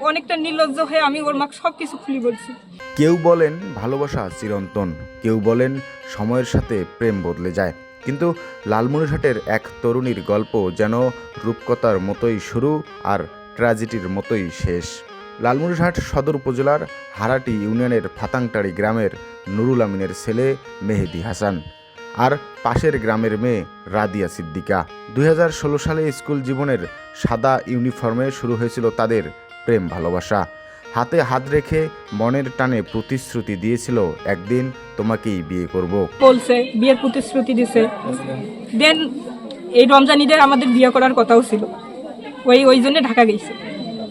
অনেকটা নির্লজ্জ হয়ে আমি ওর মাকে সবকিছু খুলে বলছি। কেউ বলেন ভালোবাসা চিরন্তন, কেউ বলেন সময়ের সাথে প্রেম বদলে যায়, কিন্তু লালমনিরহাটের এক তরুণীর গল্প যেন রূপকথার মতোই শুরু আর ট্র্যাজেডির মতোই শেষ। লালমনিরহাট সদর উপজেলার হারাটি ইউনিয়নের ফাতাংটাড়ি গ্রামের নুরুল আমিনের ছেলে মেহেদি হাসান আর পাশের গ্রামের মেয়ে রাদিয়া সিদ্দিকা। 2016 সালে স্কুল জীবনের সাদা ইউনিফর্মে শুরু হয়েছিল তাদের প্রেম ভালোবাসা। হাতে হাত রেখে মনের টানে প্রতিশ্রুতি দিয়েছিল একদিন তোমাকেই বিয়ে করব। বলছে বিয়ের প্রতিশ্রুতি দিছে, দেন এই রমজান ঈদের আমাদের বিয়ে করার কথাও ছিল, ওই জন্য ঢাকা গেছে।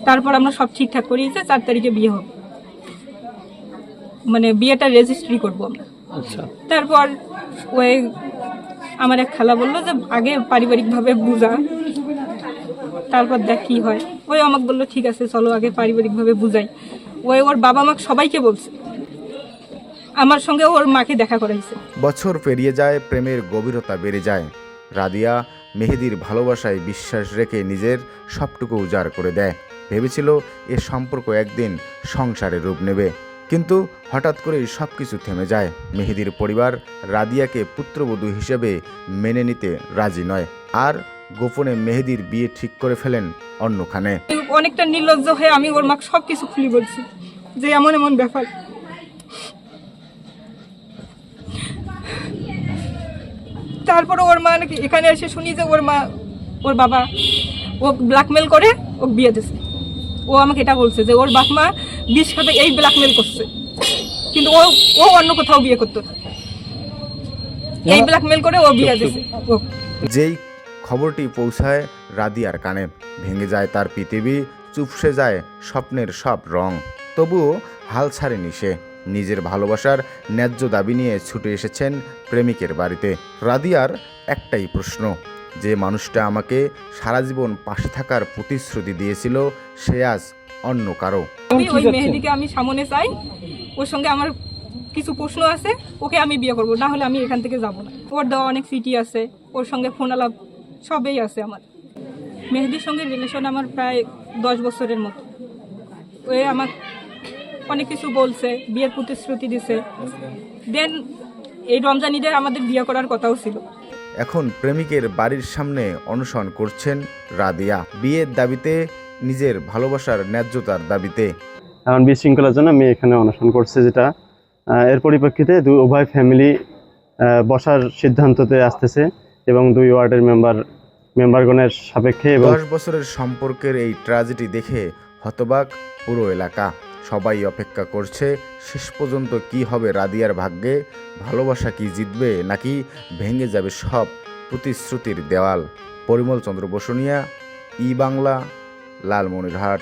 তারপর আমরা সব ঠিকঠাক করিয়েছে, 4 তারিখে বিয়ে হবে, মানে বিয়েটা রেজিস্ট্রি করবো আমরা। আচ্ছা, তারপর ওই আমার এক খালা বললো যে আগে পারিবারিকভাবে বুঝা, তারপর দেখ কি হয়। ওই আমাকে বললো ঠিক আছে চলো আগে পারিবারিকভাবে বুঝাই। ওর বাবা মাকে সবাইকে বলছে, আমার সঙ্গে ওর মাকে দেখা করাইছে। বছর পেরিয়ে যায়, প্রেমের গভীরতা বেড়ে যায়। রাদিয়া মেহেদির ভালোবাসায় বিশ্বাস রেখে নিজের সবটুকু উজাড় করে দেয়। ভেবেছিল এ সম্পর্ক একদিন সংসারের রূপ নেবে, কিন্তু হঠাৎ করেই সব কিছু থেমে যায়। মেহেদির পরিবার রাদিয়াকে পুত্রবধূ হিসেবে মেনে নিতে রাজি নয়, আর গোপনে মেহেদির বিয়ে ঠিক করে ফেলেন অন্যখানে। অনেকটা নির্লজ্জ হয়ে আমি ওর মাকে সবকিছু খুলে বলছি যে এমন এমন ব্যাপার। তারপরে ওর মা নাকি এখানে এসে শুনি যে ওর বাবা ও ব্ল্যাকমেল করে ও বিয়ে দিচ্ছে। ও আমাকে এটা বলছে যে ওর বাপ মা 20 সাথে এই ব্ল্যাকমেল করছে, কিন্তু ও অন্য কোথাও বিয়ে করতো না, এই ব্ল্যাকমেল করে ও বিয়ে দিচ্ছে। যেই খবরটি পৌঁছায় রাদিয়ার কানে, ভেঙে যায় তার পৃথিবী, চুপসে যায় স্বপ্নের সব রং। তবুও হাল ছাড়েনি সে। নিজের ভালোবাসার ন্যায্য দাবি নিয়ে ছুটে এসেছেন প্রেমিকের বাড়িতে। রাদিয়ার একটাই প্রশ্ন, যে মানুষটা আমাকে সারা জীবন পাশে থাকার প্রতিশ্রুতি দিয়েছিল সে আজ অন্য কারো। আমি ওই মেহেদিকে আমি সামনে চাই, ওর সঙ্গে আমার কিছু প্রশ্ন আছে, ওকে আমি বিয়ে করবো, না হলে আমি এখান থেকে যাব না। ওর দেওয়া অনেক সিটি আছে, ওর সঙ্গে ফোন আলাপ সবই আছে আমার। মেহেদির সঙ্গে রিলেশন আমার প্রায় 10 বছরের মতো। ওই আমার অনেক কিছু বলছে, বিয়ের প্রতিশ্রুতি দিছে, দেন এই রমজান ঈদের আমাদের বিয়ে করার কথাও ছিল। এখন প্রেমিকের বাড়ির সামনে অনশন করছেন রাদিয়া, বিয়ের দাবিতে, নিজের ভালোবাসার ন্যায্যতার দাবিতে। এখন বিশৃঙ্খলার জন্য আমি এখানে অনশন করছি, যেটা এর পরিপ্রেক্ষিতে উভয় ফ্যামিলি বসার সিদ্ধান্ততে আসতেছে এবং 2 ওয়ার্ডের মেম্বারগণের সাপেক্ষে। 10 বছরের সম্পর্কের এই ট্র্যাজেডি দেখে হতবাক পুরো এলাকা। সবাই অপেক্ষা করছে শেষ পর্যন্ত কি হবে রাদিয়ার ভাগ্যে। ভালোবাসা কি জিতবে, নাকি ভেঙে যাবে সব প্রতিশ্রুতির দেওয়াল? পরিমল চন্দ্র বসুনিয়া, ই বাংলা, লালমনিরহাট।